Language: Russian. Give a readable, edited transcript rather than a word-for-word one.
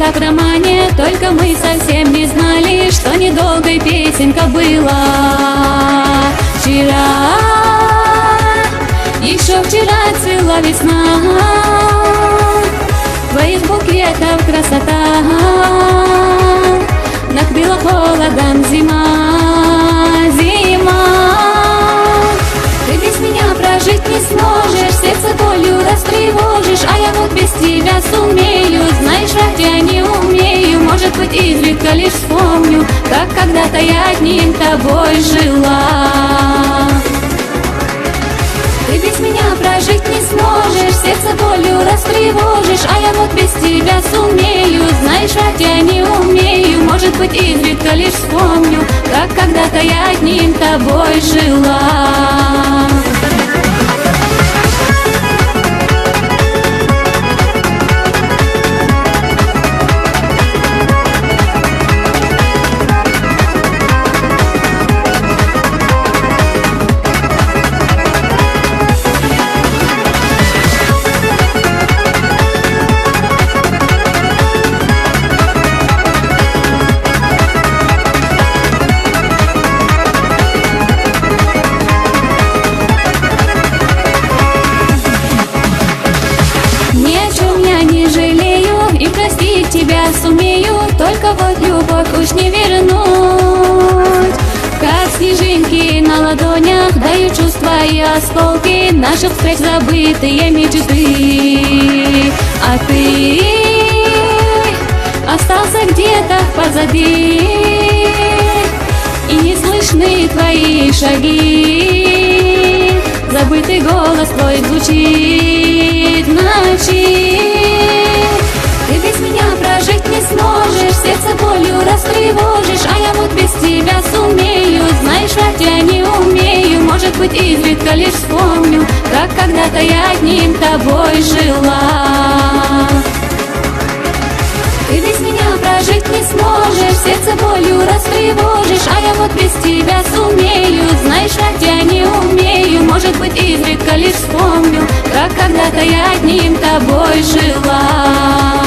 как в романе, только мы совсем не знали, что недолгой песенка была. Вчера, еще вчера цвела весна, твоих букетов красота, накрыла холодом зима, зима. Ты без меня прожить не сможешь, сердце болью растревожишь, а я вот без тебя сумею. Знаешь, врать я не умею, может быть, изредка лишь вспомню, как когда-то я одним тобой жила. Ты без меня прожить не сможешь, сердце болью растревожишь, а я вот без тебя сумею. Знаешь, врать я не умею, может быть, изредка лишь вспомню, как когда-то я одним тобой жила. Тебя сумею, только вот любовь уж не вернуть. Как снежинки на ладонях дают чувства и осколки наших встреч забытые мечты. А ты остался где-то позади, и не слышны твои шаги. Забытый голос твой звучит в ночи. Ты без меня прожить не сможешь, сердце болью растревожишь, а я вот без тебя сумею. Знаешь, врать я не умею, может быть, изредка лишь вспомню, как когда-то я одним тобой жила. Ты без меня прожить не сможешь, сердце болью растревожишь, а я вот без тебя сумею. Знаешь, врать я не умею, может быть, изредка лишь вспомню, как когда-то я одним тобой жила.